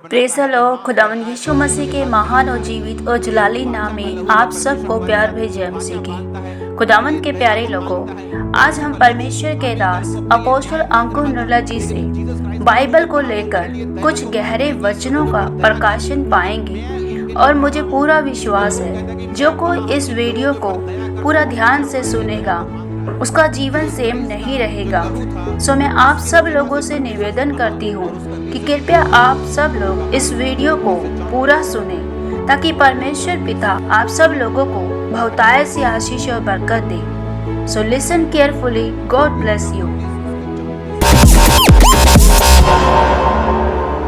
Praise the Lord. खुदावंद यीशु मसीह के महान और जीवित और जलाली नाम में आप सबको प्यार भरी जय मसीह की। खुदावंद के प्यारे लोगों, आज हम परमेश्वर के दास अपोस्टल अंकुर निर्मला जी से बाइबल को लेकर कुछ गहरे वचनों का प्रकाशन पाएंगे और मुझे पूरा विश्वास है जो कोई इस वीडियो को पूरा ध्यान से सुनेगा उसका जीवन सेम नहीं रहेगा। सो मैं आप सब लोगों से निवेदन करती हूँ कि कृपया आप सब लोग इस वीडियो को पूरा सुने ताकि परमेश्वर पिता आप सब लोगों को बहुतायत से आशीष और बरकत दे। So listen carefully. God bless you.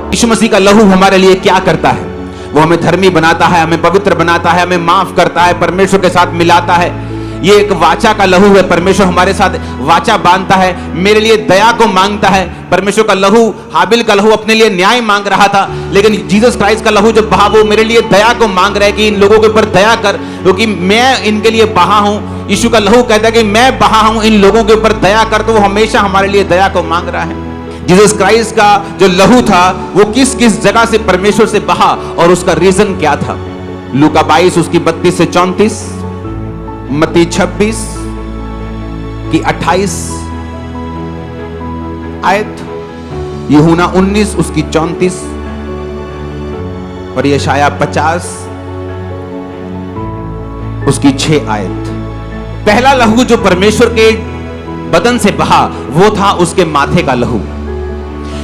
Yeshu Masih का लहू हमारे लिए क्या करता है? वो हमें धर्मी बनाता है, हमें पवित्र बनाता है, हमें माफ करता है, परमेश्वर के साथ मिलाता है। ये एक वाचा का लहू है। परमेश्वर हमारे साथ वाचा बांधता है, मेरे लिए दया को मांगता है। परमेश्वर का लहू, हाबिल का लहू अपने लिए न्याय मांग रहा था, लेकिन जीसस क्राइस्ट का लहू जब बहा वो मेरे लिए दया को मांग रहा है कि इन लोगों के ऊपर दया कर, क्योंकि मैं इनके लिए बहा हूं। यीशु का लहू कहता है कि मैं बहा हूं, इन लोगों के ऊपर दया कर। तो वो हमेशा हमारे लिए दया को मांग रहा है। जीसस क्राइस्ट का जो लहू था वो किस किस जगह से परमेश्वर से बहा और उसका रीजन क्या था? लूका 22 उसकी 32 से 34, मत्ती 26 की 28 आयत, यूहन्ना 19 उसकी 34 और यशाया 50 उसकी 6 आयत। पहला लहू जो परमेश्वर के बदन से बहा वो था उसके माथे का लहू,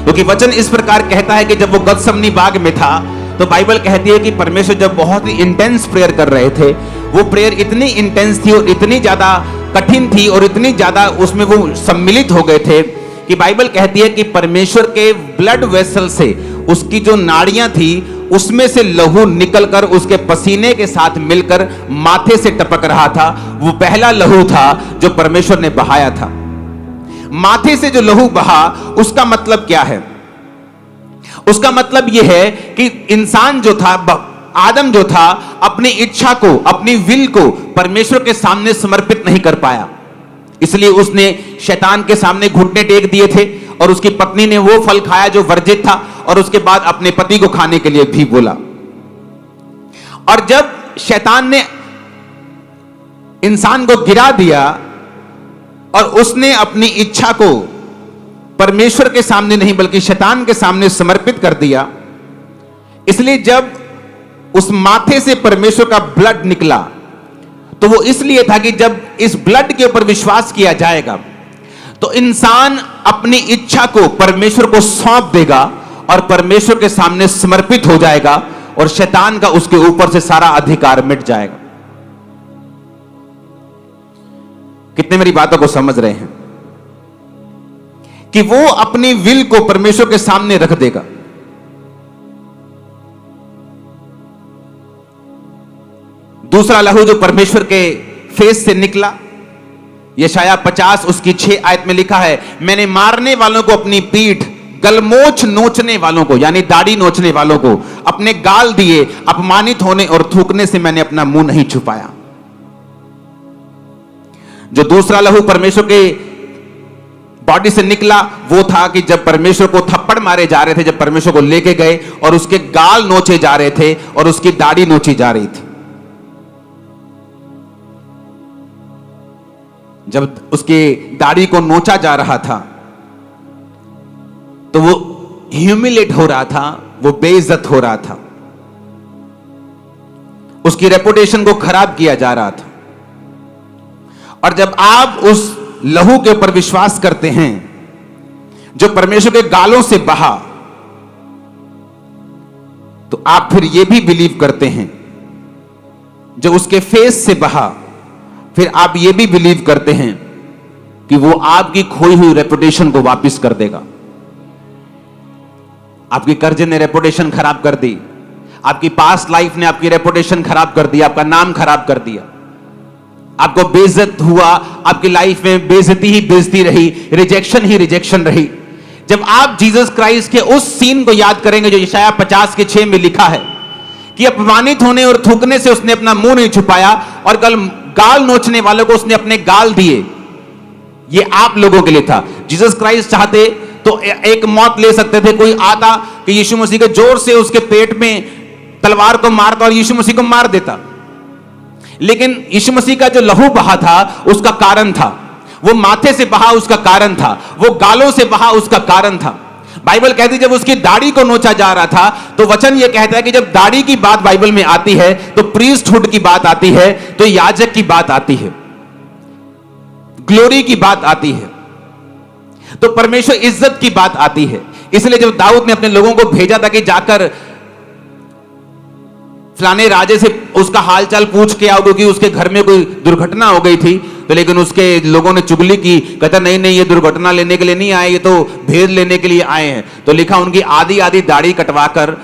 क्योंकि वचन इस प्रकार कहता है कि जब वो गतसमनी बाग में था तो बाइबल कहती है कि परमेश्वर जब बहुत ही इंटेंस प्रेयर कर रहे थे, वो प्रेयर इतनी इंटेंस थी और इतनी ज्यादा कठिन थी और इतनी ज्यादा उसमें वो सम्मिलित हो गए थे कि बाइबल कहती है कि परमेश्वर के ब्लड वेसल से, उसकी जो नाड़ियां थी उसमें से लहू निकलकर उसके पसीने के साथ मिलकर माथे से टपक रहा था। वो पहला लहू था जो परमेश्वर ने बहाया था। माथे से जो लहू बहा उसका मतलब क्या है? उसका मतलब यह है कि इंसान जो था, आदम जो था, अपनी इच्छा को, अपनी विल को परमेश्वर के सामने समर्पित नहीं कर पाया, इसलिए उसने शैतान के सामने घुटने टेक दिए थे और उसकी पत्नी ने वो फल खाया जो वर्जित था और उसके बाद अपने पति को खाने के लिए भी बोला। और जब शैतान ने इंसान को गिरा दिया और उसने अपनी इच्छा को परमेश्वर के सामने नहीं बल्कि शैतान के सामने समर्पित कर दिया, इसलिए जब उस माथे से परमेश्वर का ब्लड निकला तो वो इसलिए था कि जब इस ब्लड के ऊपर विश्वास किया जाएगा तो इंसान अपनी इच्छा को परमेश्वर को सौंप देगा और परमेश्वर के सामने समर्पित हो जाएगा और शैतान का उसके ऊपर से सारा अधिकार मिट जाएगा। कितने मेरी बातों को समझ रहे हैं कि वो अपनी विल को परमेश्वर के सामने रख देगा। दूसरा लहू जो परमेश्वर के फेस से निकला, यशाया 50 उसकी 6 आयत में लिखा है, मैंने मारने वालों को अपनी पीठ, गलमोछ नोचने वालों को यानी दाढ़ी नोचने वालों को अपने गाल दिए, अपमानित होने और थूकने से मैंने अपना मुंह नहीं छुपाया। जो दूसरा लहू परमेश्वर के बॉडी से निकला वो था कि जब परमेश्वर को थप्पड़ मारे जा रहे थे, जब परमेश्वर को लेके गए और उसके गाल नोचे जा रहे थे और उसकी दाढ़ी नोची जा रही थी, जब उसकी दाढ़ी को नोचा जा रहा था तो वो ह्यूमिलेट हो रहा था, वो बेइज्जत हो रहा था, उसकी रेपुटेशन को खराब किया जा रहा था। और जब आप उस लहू के ऊपर विश्वास करते हैं जो परमेश्वर के गालों से बहा, तो आप फिर यह भी बिलीव करते हैं जो उसके फेस से बहा, फिर आप यह भी बिलीव करते हैं कि वो आपकी खोई हुई रेपुटेशन को वापस कर देगा। आपकी कर्जे ने रेपुटेशन खराब कर दी, आपकी पास्ट लाइफ ने आपकी रेपुटेशन खराब कर दी, आपका नाम खराब कर दिया, आपको बेइज्जत हुआ, आपकी लाइफ में बेइज्जती ही बेइज्जती रही, रिजेक्शन ही रिजेक्शन रही। जब आप जीसस क्राइस्ट के उस सीन को याद करेंगे जो यशाया 50 के 6 में लिखा है कि अपमानित होने और थूकने से उसने अपना मुंह नहीं छुपाया और गाल नोचने वालों को उसने अपने गाल दिए, ये आप लोगों के लिए था। जीसस क्राइस्ट चाहते तो एक मौत ले सकते थे। कोई आता कि यीशु मसीह के जोर से उसके पेट में तलवार को मारता और यीशु मसीह को मार देता, लेकिन यीशु मसीह का जो लहू बहा था उसका कारण था, वो माथे से बहा उसका कारण था, वो गालों से बहा उसका कारण था। बाइबल कहती है जब उसकी दाढ़ी को नोचा जा रहा था, तो वचन ये कहता है कि जब दाढ़ी की बात बाइबल में आती है तो प्रीस्टहुड की बात आती है, तो याजक की बात आती है, ग्लोरी की बात आती है, तो परमेश्वर इज्जत की बात आती है। इसलिए जब दाऊद ने अपने लोगों को भेजा था कि जाकर फलाने राजे से उसका हालचाल पूछ के आओ क्योंकि उसके घर में कोई दुर्घटना हो गई थी, तो लेकिन उसके लोगों ने चुगली की, कहता नहीं नहीं ये दुर्घटना लेने के लिए नहीं आए, ये तो भेद लेने के लिए आए हैं। तो लिखा उनकी आधी आधी दाढ़ी कटवाकर,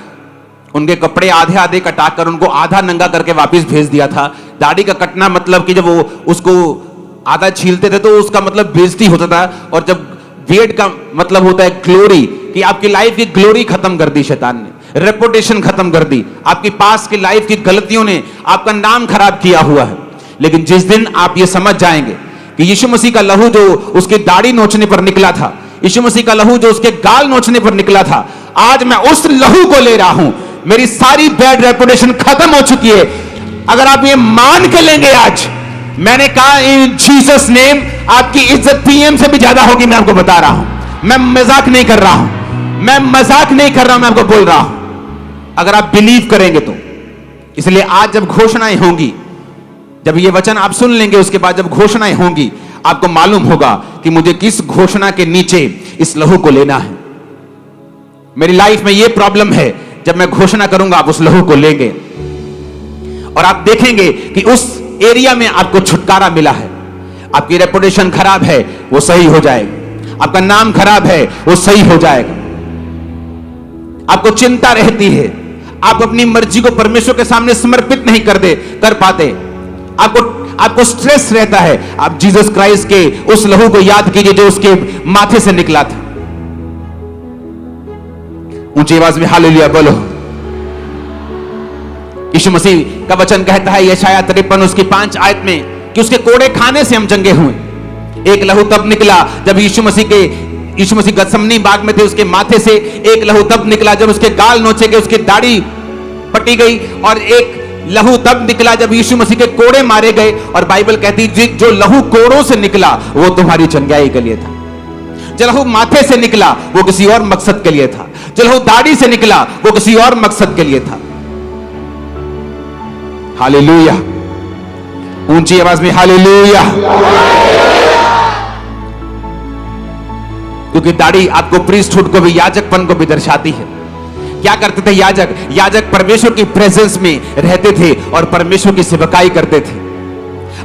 उनके कपड़े आधे आधे कटाकर उनको आधा नंगा करके वापस भेज दिया था। दाढ़ी का कटना मतलब कि जब वो उसको आधा छीलते थे तो उसका मतलब बेइज्जती होता था, और जब बियर्ड का मतलब होता है ग्लोरी, कि आपकी लाइफ की ग्लोरी खत्म कर दी शैतान ने, रेपुटेशन खत्म कर दी, आपकी पास की लाइफ की गलतियों ने आपका नाम खराब किया हुआ है। लेकिन जिस दिन आप ये समझ जाएंगे कि यीशु मसीह का लहू जो उसकी दाढ़ी नोचने पर निकला था, यीशु मसीह का लहू जो उसके गाल नोचने पर निकला था, आज मैं उस लहू को ले रहा हूं, मेरी सारी बैड रेपुटेशन खत्म हो चुकी है। अगर आप ये मान के लेंगे, आज मैंने कहा इन जीसस नेम आपकी इज्जत पीएम से भी ज्यादा होगी। मैं आपको बता रहा हूं, मैं मजाक नहीं कर रहा हूं, मैं मजाक नहीं कर रहा हूं, मैं आपको बोल रहा हूं, अगर आप बिलीव करेंगे तो। इसलिए आज जब घोषणाएं होंगी, जब ये वचन आप सुन लेंगे, उसके बाद जब घोषणाएं होंगी आपको मालूम होगा कि मुझे किस घोषणा के नीचे इस लहू को लेना है। मेरी लाइफ में ये प्रॉब्लम है, जब मैं घोषणा करूंगा आप उस लहू को लेंगे और आप देखेंगे कि उस एरिया में आपको छुटकारा मिला है। आपकी रेपुटेशन खराब है वो सही हो जाएगा, आपका नाम खराब है वो सही हो जाएगा। आपको चिंता रहती है, आप अपनी मर्जी को परमेश्वर के सामने समर्पित नहीं कर पाते, आपको स्ट्रेस रहता है। आप जीसस क्राइस्ट के उस लहू को याद कीजिए जो उसके माथे से निकला था। ऊंची आवाज में हालेलुया बोलो। यीशु मसीह का वचन कहता है यशायाह 53 उसकी 5 आयत में कि उसके कोड़े खाने से हम चंगे हुए। एक लहू तब निकला जब यीशु मसीह गतसमनी बाग में थे, उसके माथे से एक लहू तब निकला जब उसके गाल नोचे गए, उसकी दाढ़ी पटी गई, और एक लहू तब निकला जब यीशु मसीह के कोड़े मारे गए। और बाइबल कहती जो लहू कोड़ों से निकला वो तुम्हारी चंगाई के लिए था, जो लहू माथे से निकला वो किसी और मकसद के लिए था, जो लहू दाढ़ी से निकला वो किसी और मकसद के लिए था। हालेलुया, ऊंची आवाज में हालेलुया। क्योंकि दाढ़ी आपको प्रीस्टहुड को भी, याजकपन को भी दर्शाती है। क्या करते थे याजक परमेश्वर की प्रेजेंस में रहते थे और परमेश्वर की सेवकाई करते थे।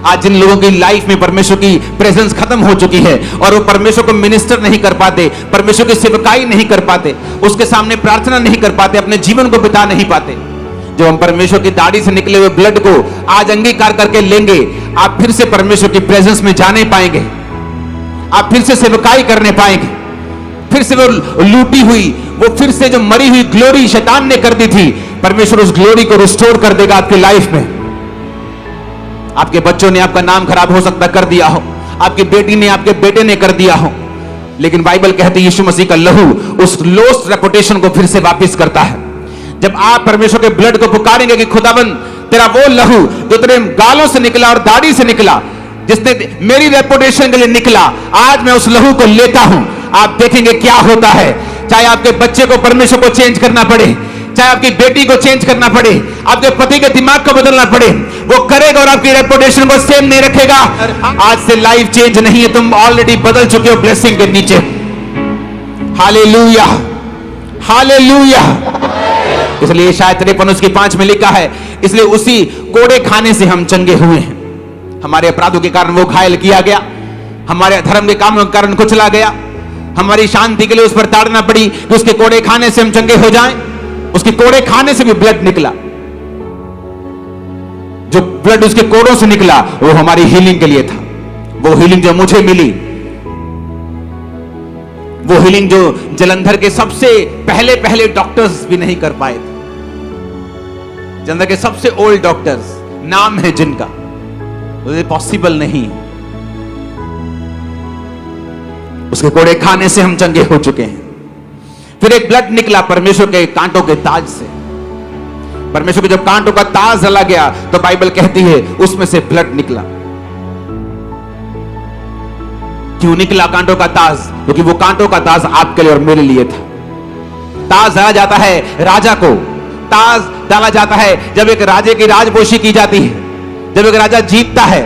आज जिन लोगों की लाइफ में परमेश्वर की प्रेजेंस खत्म हो चुकी है और वो परमेश्वर को मिनिस्टर नहीं कर पाते, परमेश्वर की सेवकाई नहीं कर पाते, उसके सामने प्रार्थना नहीं कर पाते, अपने जीवन को बिता नहीं पाते। जब हम परमेश्वर की दाढ़ी से निकले हुए ब्लड को आज अंगीकार करके लेंगे, आप फिर से परमेश्वर की प्रेजेंस में जाने पाएंगे, आप फिर से सेवकाई करने पाएंगे, फिर से वो लूटी हुई, वो फिर से जो मरी हुई ग्लोरी शैतान ने कर दी थी, परमेश्वर उस ग्लोरी को रिस्टोर कर देगा आपकी लाइफ में। आपके बच्चों ने आपका नाम खराब हो सकता कर दिया हो, आपकी बेटी ने, आपके बेटे ने कर दिया हो, लेकिन बाइबल कहती है यीशु मसीह का लहू उस लॉस्ट रेपुटेशन को फिर से वापस करता है। जब आप परमेश्वर के ब्लड को पुकारेंगे कि खुदावन तेरा वो लहू जो तेरे गालों से निकला और दाढ़ी से निकला, जिसने मेरी रेपुटेशन के लिए निकला, आज मैं उस लहू को लेता हूं। आप देखेंगे क्या होता है। चाहे आपके बच्चे को परमेश्वर को चेंज करना पड़े, चाहे आपकी बेटी को चेंज करना पड़े, आपके पति के दिमाग को बदलना पड़े, वो करेगा और आपकी रेपुटेशन को सेम नहीं रखेगा। आज से लाइफ चेंज नहीं है, तुम ऑलरेडी बदल चुके हो ब्लेसिंग के नीचे। Hallelujah, hallelujah. इसलिए शायद 53 उसकी 5 में लिखा है, इसलिए उसी कोड़े खाने से हम चंगे हुए हैं। हमारे अपराधों के कारण वो घायल किया गया, हमारे धर्म के कामों के कारण कुचला गया, हमारी शांति के लिए उस पर ताड़ना पड़ी कि उसके कोड़े खाने से हम चंगे हो जाएं। उसके कोड़े खाने से भी ब्लड निकला, जो ब्लड उसके कोड़ों से निकला वो हमारी हीलिंग के लिए था। वो हीलिंग जो मुझे मिली, वो हीलिंग जो जलंधर के सबसे पहले डॉक्टर्स भी नहीं कर पाए थे। जलंधर के सबसे ओल्ड डॉक्टर्स, नाम है जिनका, पॉसिबल नहीं। उसके कोड़े खाने से हम चंगे हो चुके हैं। फिर एक ब्लड निकला परमेश्वर के कांटों के ताज से। परमेश्वर के जब कांटों का ताज जला गया तो बाइबल कहती है उसमें से ब्लड निकला। क्यों निकला कांटों का ताज? क्योंकि वो कांटों का ताज आपके लिए और मेरे लिए था। ताज डाला जाता है राजा को, ताज डाला जाता है जब एक राजे की राजपोशी की जाती है, जब एक राजा जीतता है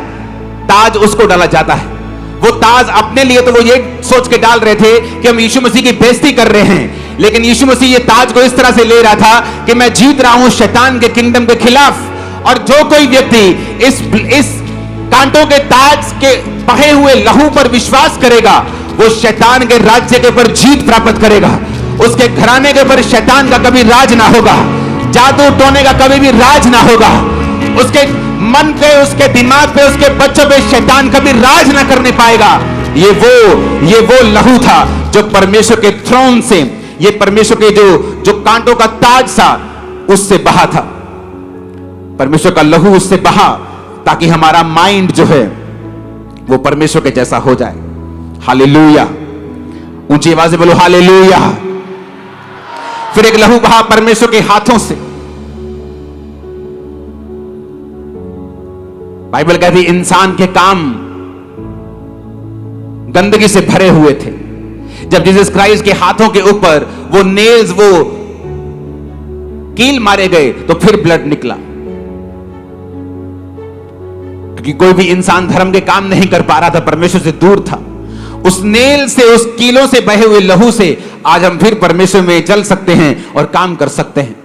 ताज उसको डाला जाता है। वो ताज अपने लिए तो वो ये सोच के डाल रहे थे कि हम यीशु मसीह की बेइज्जती कर रहे हैं, लेकिन यीशु मसीह ये ताज को इस तरह से ले रहा था कि मैं जीत रहा हूं शैतान के किंगडम के खिलाफ। और जो कोई व्यक्ति इस कांटों के ताज के बहे हुए लहू पर विश्वास करेगा वो शैतान के राज्य के ऊपर जीत प्राप्त करेगा। उसके घराने के ऊपर शैतान का कभी राज ना होगा, जादू टोने का कभी भी राज ना होगा, उसके मन पे, उसके दिमाग पे, उसके बच्चों पे शैतान कभी राज ना करने पाएगा। ये वो लहू था जो परमेश्वर के थ्रोन से, ये परमेश्वर के जो कांटों का ताज था उससे बहा था। परमेश्वर का लहू उससे बहा ताकि हमारा माइंड जो है वो परमेश्वर के जैसा हो जाए। हालेलुया, ऊंची आवाज से बोलो हालेलुया। फिर एक लहू बहा परमेश्वर के हाथों से। बाइबल कहती इंसान के काम गंदगी से भरे हुए थे। जब जीसस क्राइस्ट के हाथों के ऊपर वो नेल्स, वो कील मारे गए तो फिर ब्लड निकला, क्योंकि कोई भी इंसान धर्म के काम नहीं कर पा रहा था, परमेश्वर से दूर था। उस नेल से, उस कीलों से बहे हुए लहू से आज हम फिर परमेश्वर में चल सकते हैं और काम कर सकते हैं।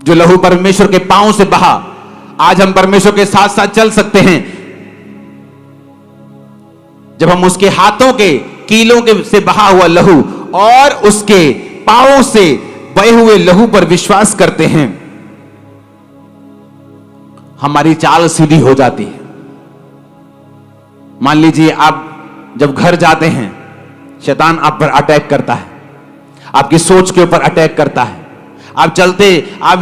जो लहू परमेश्वर के पांव से बहा, आज हम परमेश्वर के साथ साथ चल सकते हैं। जब हम उसके हाथों के कीलों के से बहा हुआ लहू और उसके पांवों से बहे हुए लहू पर विश्वास करते हैं, हमारी चाल सीधी हो जाती है। मान लीजिए आप जब घर जाते हैं, शैतान आप पर अटैक करता है, आपकी सोच के ऊपर अटैक करता है, आप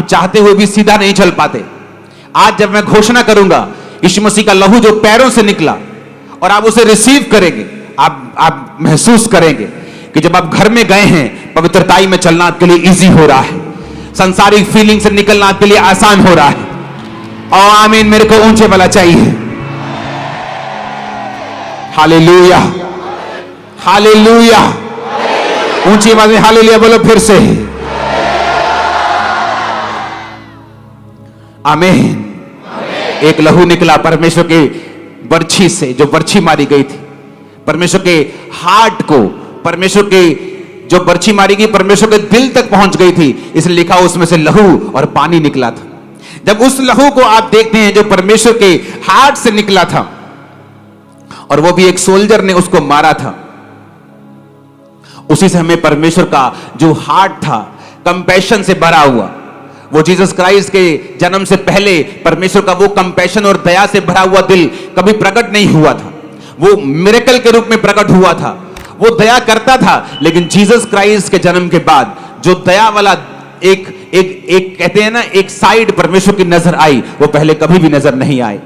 चाहते हुए भी सीधा नहीं चल पाते। आज जब मैं घोषणा करूंगा यीशु मसीह का लहू जो पैरों से निकला और आप उसे रिसीव करेंगे, आप महसूस करेंगे कि जब आप घर में गए हैं पवित्रताई में चलना आपके लिए इजी हो रहा है, संसारिक फीलिंग से निकलना आपके लिए आसान हो रहा है। और आमीन, मेरे को ऊंचे वाला चाहिए। हालेलुया, हालेलुया, ऊंची आवाज में हालेलुया बोलो फिर से। आमीन। एक लहू निकला परमेश्वर के बर्छी से, जो बर्छी मारी गई थी, परमेश्वर के हार्ट को, परमेश्वर के जो बर्छी मारी गई परमेश्वर के दिल तक पहुंच गई थी, इसलिए लिखा उसमें से लहू और पानी निकला था। जब उस लहू को आप देखते हैं जो परमेश्वर के हार्ट से निकला था, और वो भी एक सोल्जर ने उसको मारा था, उसी से हमें परमेश्वर का जो हार्ट था कंपैशन से भरा हुआ, वो जीसस क्राइस्ट के जन्म से पहले परमेश्वर का वो कंपैशन और दया से भरा हुआ दिल कभी प्रकट नहीं हुआ था। वो मिरेकल के रूप में प्रकट हुआ था, वो दया करता था, लेकिन जीसस क्राइस्ट के जन्म के बाद जो दया वाला एक कहते हैं ना, एक साइड परमेश्वर की नजर आई, वो पहले कभी भी नजर नहीं आई।